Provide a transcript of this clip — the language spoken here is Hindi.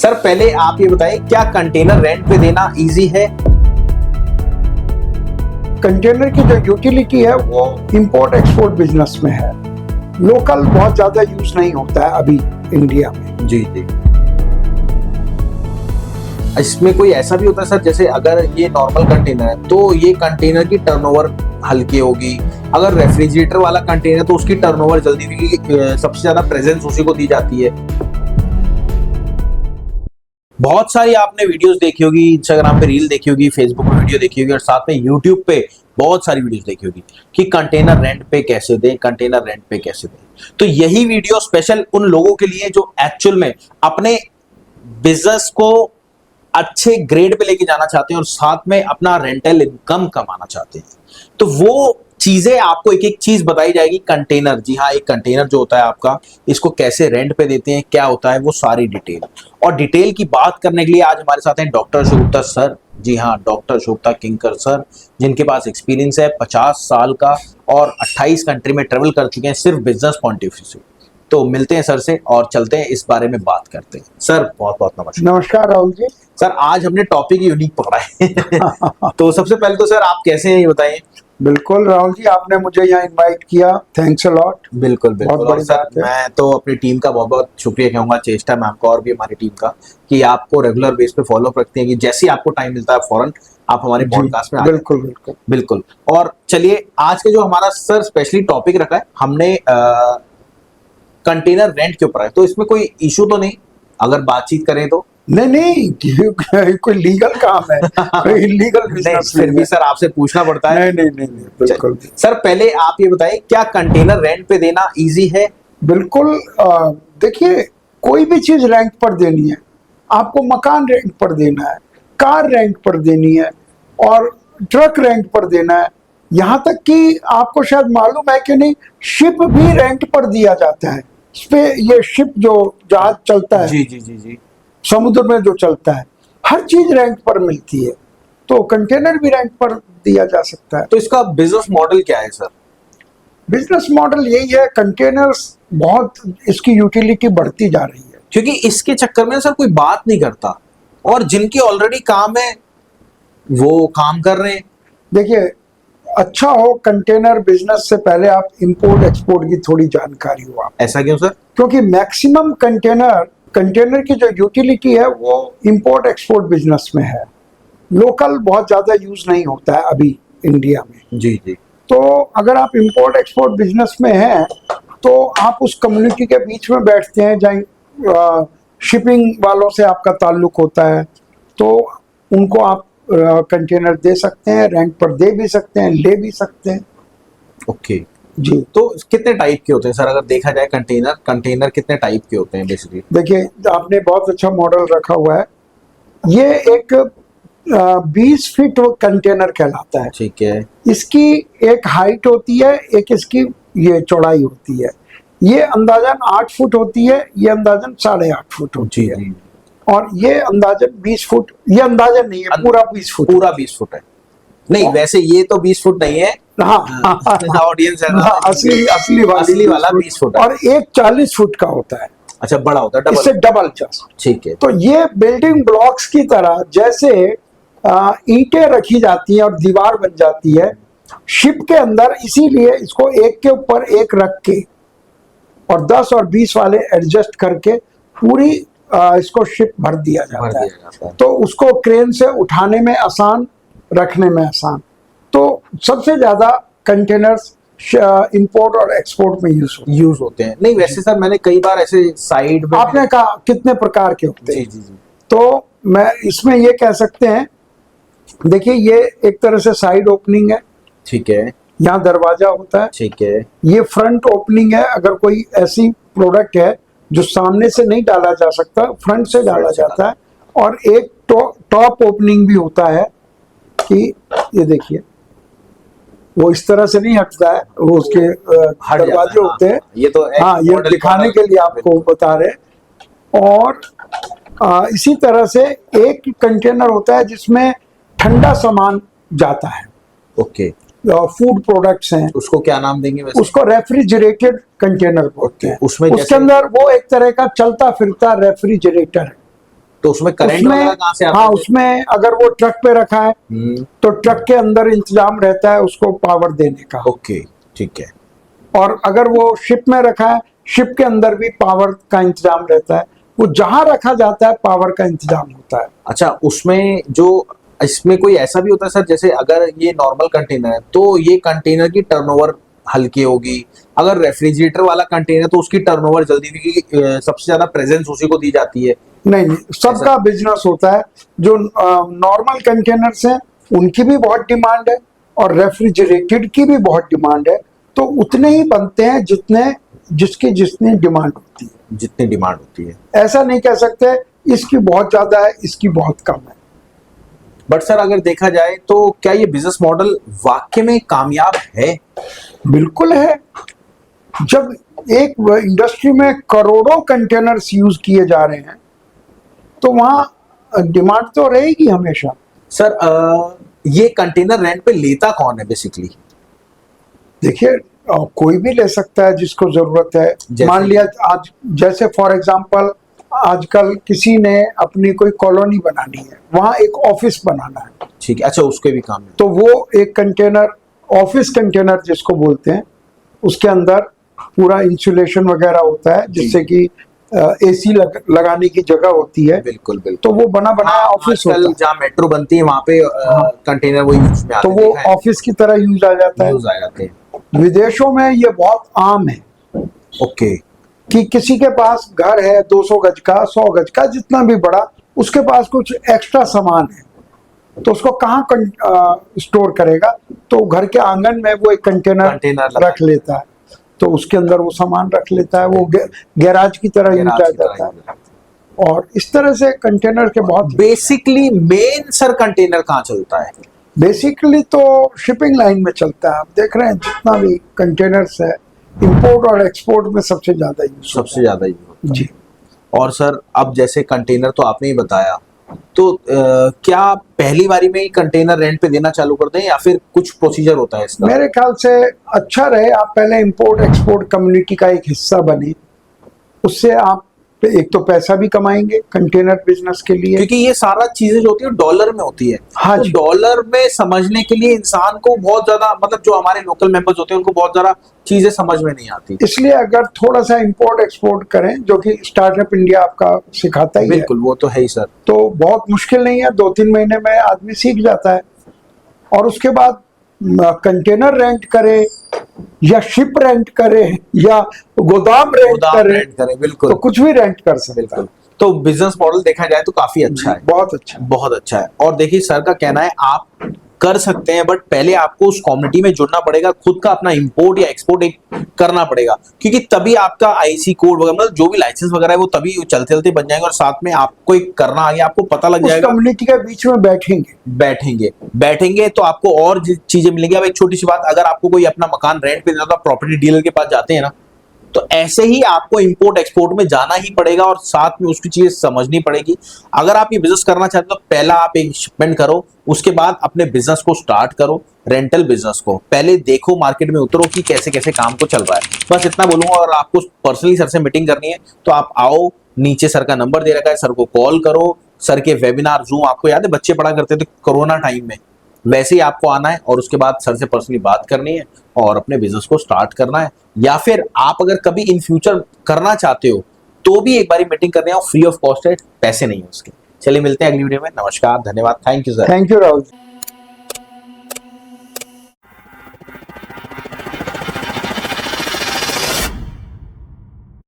सर पहले आप ये बताएं, क्या कंटेनर रेंट पे देना इजी है? कंटेनर की जो यूटिलिटी है वो इंपोर्ट एक्सपोर्ट बिजनेस में है। लोकल बहुत ज्यादा यूज नहीं होता है अभी इंडिया में। जी जी। इसमें कोई ऐसा भी होता है सर, जैसे अगर ये नॉर्मल कंटेनर है तो ये कंटेनर की टर्नओवर हल्की होगी, अगर रेफ्रिजरेटर वाला कंटेनर तो उसकी टर्नओवर जल्दी होगी, सबसे ज्यादा प्रेजेंस उसी को दी जाती है। बहुत सारी आपने वीडियोस देखी होगी, इंस्टाग्राम पे रील देखी होगी, फेसबुक पे वीडियो देखी होगी और साथ में यूट्यूब पे बहुत सारी वीडियोस देखी होगी कि कंटेनर रेंट पे कैसे दें, कंटेनर रेंट पे कैसे दें। तो यही वीडियो स्पेशल उन लोगों के लिए जो एक्चुअल में अपने बिजनेस को अच्छे ग्रेड पे लेके जाना चाहते हैं और साथ में अपना रेंटल इनकम कमाना चाहते हैं। तो वो चीजें आपको एक एक चीज बताई जाएगी। कंटेनर, जी हाँ, एक कंटेनर जो होता है आपका, इसको कैसे रेंट पे देते हैं, क्या होता है, वो सारी डिटेल। और डिटेल की बात करने के लिए आज हमारे साथ हैं डॉक्टर अशोक सर। जी हाँ, डॉक्टर अशोक किंकर सर, जिनके पास एक्सपीरियंस है 50 साल का और 28 कंट्री में ट्रेवल कर चुके हैं सिर्फ बिजनेस पॉइंट ऑफ व्यू से। तो मिलते हैं सर से और चलते हैं इस बारे में बात करते हैं। सर बहुत बहुत नमस्कार। नमस्कार राहुल जी। सर आज हमने टॉपिक यूनिक पकड़ा है तो सबसे पहले तो सर आप कैसे हैं ये बताइए। बिल्कुल राहुल जी, आपने मुझे यहाँ इनवाइट किया, थैंक्स अ लॉट। बिल्कुल बिल्कुल। बहुत बड़ी बात है। मैं तो अपनी टीम का बहुत बहुत शुक्रिया कहूंगा, चेष्टा मैम का और भी हमारी टीम का, कि आपको रेगुलर बेस पे फॉलो रखते हैं कि जैसे ही आपको टाइम मिलता है फौरन आप हमारे पॉडकास्ट में आ। बिल्कुल बिल्कुल बिल्कुल। और चलिए आज के जो हमारा सर स्पेशली टॉपिक रखा है हमने कंटेनर रेंट के ऊपर है, तो इसमें कोई इशू तो नहीं अगर बातचीत करें तो? नहीं, कोई लीगल काम है, कोई इलीगल बिजनेस फिर भी सर आपसे पूछना पड़ता है। नहीं, बिल्कुल। सर पहले आप ये बताइए, क्या कंटेनर रेंट पे देना इजी है? बिल्कुल। देखिए, कोई भी चीज रेंट पर देनी है, आपको मकान रेंट पर देना है, कार रेंट पर देनी है और ट्रक रेंट पर देना है। यहाँ तक कि आपको शायद मालूम है कि नहीं, शिप भी रेंट पर दिया जाता है। इस पे ये शिप जो जहाज चलता है, जी जी जी जी, समुद्र में जो चलता है, हर चीज रेंट पर मिलती है, तो कंटेनर भी रेंट पर दिया जा सकता है। तो इसका बिजनेस मॉडल क्या है सर? बिजनेस मॉडल यही है, कंटेनर्स बहुत इसकी यूटिलिटी बढ़ती जा रही है, क्योंकि इसके चक्कर में सर कोई बात नहीं करता और जिनकी ऑलरेडी काम है वो काम कर रहे हैं। देखिए, अच्छा हो कंटेनर बिजनेस से पहले आप इंपोर्ट एक्सपोर्ट की थोड़ी जानकारी हो आप। ऐसा क्यों सर? क्योंकि मैक्सिमम कंटेनर की जो यूटिलिटी है वो इंपोर्ट एक्सपोर्ट बिजनेस में है। लोकल बहुत ज्यादा यूज नहीं होता है अभी इंडिया में। जी जी। तो अगर आप इंपोर्ट एक्सपोर्ट बिजनेस में हैं तो आप उस कम्युनिटी के बीच में बैठते हैं, जहाँ शिपिंग वालों से आपका ताल्लुक होता है, तो उनको आप कंटेनर दे सकते हैं, रेंट पर दे भी सकते हैं, ले भी सकते हैं। ओके जी। तो कितने टाइप के होते हैं सर अगर देखा जाए? कंटेनर कितने टाइप के होते हैं बेसिकली? देखिए, आपने बहुत अच्छा मॉडल रखा हुआ है। ये एक 20 फीट कंटेनर कहलाता है। ठीक है। इसकी एक हाइट होती है, एक इसकी ये चौड़ाई होती है। ये अंदाजन 8 फुट होती है, ये अंदाजन 8.5 फुट होती है। जी। और ये अंदाजन 20 फुट, ये अंदाजन नहीं है, पूरा 20 फुट। पूरा 20 फुट है? नहीं, वैसे ये तो 20 फुट नहीं है। हाँ, ऑडियंस है ना, असली वाला 20 फुट है। और एक 40 फुट का होता है। अच्छा, बड़ा होता है, डबल। इससे डबल जस्ट। ठीक है। तो ये बिल्डिंग ब्लॉक्स की तरह जैसे ईंटें रखी जाती हैं और दीवार बन जाती है शिप के अंदर, इसीलिए इसको एक के ऊपर एक रख के और 10 और 20 वाले एडजस्ट करके पूरी इसको शिप भर दिया जाता है। तो उसको क्रेन से उठाने में आसान, रखने में आसान। तो सबसे ज्यादा कंटेनर्स इंपोर्ट और एक्सपोर्ट में यूज होते हैं। नहीं वैसे सर मैंने कई बार ऐसे साइड में, आपने कहा कितने प्रकार के होते हैं। जी जी जी। तो मैं इसमें ये कह सकते हैं, देखिए ये एक तरह से साइड ओपनिंग है। ठीक है। यहाँ दरवाजा होता है। ठीक है। ये फ्रंट ओपनिंग है, अगर कोई ऐसी प्रोडक्ट है जो सामने से नहीं डाला जा सकता, फ्रंट से डाला जाता है। और एक टॉप ओपनिंग भी होता है कि ये देखिए वो इस तरह से नहीं हटता है, वो उसके दरवाजे होते हैं। ये तो हाँ, ये दिखाने के लिए आपको बता रहे। और इसी तरह से एक कंटेनर होता है जिसमें ठंडा सामान जाता है। ओके। फूड प्रोडक्ट्स हैं, उसको क्या नाम देंगे वैसे? उसको रेफ्रिजरेटेड कंटेनर बोलते हैं। उसमें उसके अंदर वो एक तरह का चलता फिरता रेफ्रिजरेटर है। तो उसमें करंट उसमें वगैरह कहाँ से आता हाँ, है? उसमें अगर वो ट्रक पे रखा है तो ट्रक के अंदर इंतजाम रहता है उसको पावर देने का। ओके, ठीक है। और अगर वो शिप में रखा है, शिप के अंदर भी पावर का इंतजाम रहता है। वो जहां रखा जाता है पावर का इंतजाम होता है। अच्छा, उसमें जो इसमें कोई ऐसा भी होता है सर, जैसे अगर ये नॉर्मल कंटेनर है तो ये कंटेनर की टर्नओवर हल्की होगी, अगर रेफ्रिजरेटर वाला कंटेनर तो उसकी टर्नओवर जल्दी होगी, क्योंकि सबसे ज्यादा प्रेजेंस उसी को दी जाती है। नहीं नहीं, सबका बिजनेस होता है। जो नॉर्मल कंटेनर्स हैं उनकी भी बहुत डिमांड है और रेफ्रिजरेटेड की भी बहुत डिमांड है। तो उतने ही बनते हैं जितनी डिमांड होती है। जितनी डिमांड होती है। ऐसा नहीं कह सकते इसकी बहुत ज्यादा है, इसकी बहुत कम है। बट सर अगर देखा जाए तो क्या ये बिजनेस मॉडल वाकई में कामयाब है? बिल्कुल है। जब एक इंडस्ट्री में करोड़ों कंटेनर्स यूज किए जा रहे हैं तो वहां डिमांड तो रहेगी हमेशा। सर ये कंटेनर रेंट पे लेता कौन है बेसिकली? देखिए, कोई भी ले सकता है जिसको जरूरत है। मान लिया आज, जैसे फॉर एग्जांपल आजकल किसी ने अपनी कोई कॉलोनी बनानी है, वहां एक ऑफिस बनाना है, ठीक है। अच्छा, उसके भी काम है। तो वो एक कंटेनर, ऑफिस कंटेनर जिसको बोलते हैं, उसके अंदर पूरा इंसुलेशन वगैरह होता है जिससे कि एसी लगाने की जगह होती है। बिल्कुल बिल्कुल। तो वो बना बनाया ऑफिस होता है। जहाँ मेट्रो बनती है वहां पे कंटेनर वो यूज में आते तो वो ऑफिस की तरह यूज आ जाता है। यूज आ जाते हैं। विदेशों में ये बहुत आम है ओके। कि किसी के पास घर है 200 गज का, 100 गज का, जितना भी बड़ा, उसके पास कुछ एक्स्ट्रा सामान है तो उसको कहाँ स्टोर करेगा? तो घर के आंगन में वो एक कंटेनर रख लेता है, तो उसके अंदर वो सामान रख लेता है। वो गैराज की तरह यूज आ जाता है। और इस तरह से कंटेनर के बहुत बेसिकली मेन सर कंटेनर कहाँ चलता है? बेसिकली तो शिपिंग लाइन में चलता है। आप देख रहे हैं जितना भी कंटेनर्स है, इंपोर्ट और एक्सपोर्ट में सबसे ज्यादा यूज होता है। जी। और सर अब जैसे कंटेनर तो आपने ही बताया, तो क्या पहली बारी में ही कंटेनर रेंट पे देना चालू कर दें या फिर कुछ प्रोसीजर होता है इसका? मेरे ख्याल से अच्छा रहे आप पहले इंपोर्ट एक्सपोर्ट कम्युनिटी का एक हिस्सा बने। उससे आप एक तो पैसा भी कमाएंगे कंटेनर बिजनेस के लिए, क्योंकि ये सारा चीजें जो होती है डॉलर में होती है। हाँ तो जी। डॉलर में समझने के लिए इंसान को बहुत ज्यादा, मतलब जो हमारे लोकल मेंबर्स होते हैं उनको बहुत ज्यादा चीजें समझ में नहीं आती। इसलिए अगर थोड़ा सा इंपोर्ट एक्सपोर्ट करें, जो कि स्टार्टअप इंडिया आपका सिखाता ही है, बिल्कुल, वो तो है ही सर। तो बहुत मुश्किल नहीं है, 2-3 महीने में आदमी सीख जाता है। और उसके बाद कंटेनर रेंट करे या शिप रेंट करे या गोदाम रेंट करे, बिल्कुल, तो कुछ भी रेंट कर सकता है। तो बिजनेस मॉडल देखा जाए तो काफी अच्छा है। बहुत अच्छा, बहुत अच्छा है। और देखिए सर का कहना है आप कर सकते हैं, बट पहले आपको उस कम्युनिटी में जुड़ना पड़ेगा, खुद का अपना इंपोर्ट या एक्सपोर्ट एक करना पड़ेगा, क्योंकि तभी आपका आईसी कोड वगैरह, मतलब जो भी लाइसेंस वगैरह है वो तभी चलते चलते बन जाएंगे और साथ में आपको एक करना आ गया, आपको पता लग जाएगा। कम्युनिटी के बीच में बैठेंगे तो आपको और चीजें मिलेंगी। अब एक छोटी सी बात, अगर आपको कोई अपना मकान रेंट पे देता है तो प्रॉपर्टी डीलर के पास जाते हैं ना, तो ऐसे ही आपको इंपोर्ट एक्सपोर्ट में जाना ही पड़ेगा और साथ में उसकी चीजें समझनी पड़ेगी। अगर आप ये बिजनेस करना चाहते हो तो पहला आप एक शिपमेंट करो, उसके बाद अपने बिजनेस को स्टार्ट करो, रेंटल बिजनेस को पहले देखो, मार्केट में उतरो कि कैसे कैसे काम को चल रहा है। बस इतना बोलूंगा। और आपको पर्सनली सर से मीटिंग करनी है तो आप आओ, नीचे सर का नंबर दे रखा है, सर को कॉल करो। सर के वेबिनार जूम, आपको याद है बच्चे पढ़ा करते थे कोरोना टाइम में, वैसे ही आपको आना है और उसके बाद सर से पर्सनली बात करनी है और अपने बिजनेस को स्टार्ट करना है। या फिर आप अगर कभी इन फ्यूचर करना चाहते हो तो भी एक बारी मीटिंग करने आओ, फ्री ऑफ कॉस्ट है, पैसे नहीं है उसके। चलिए मिलते हैं अगली वीडियो में। नमस्कार, धन्यवाद, thank you sir. Thank you Rahul.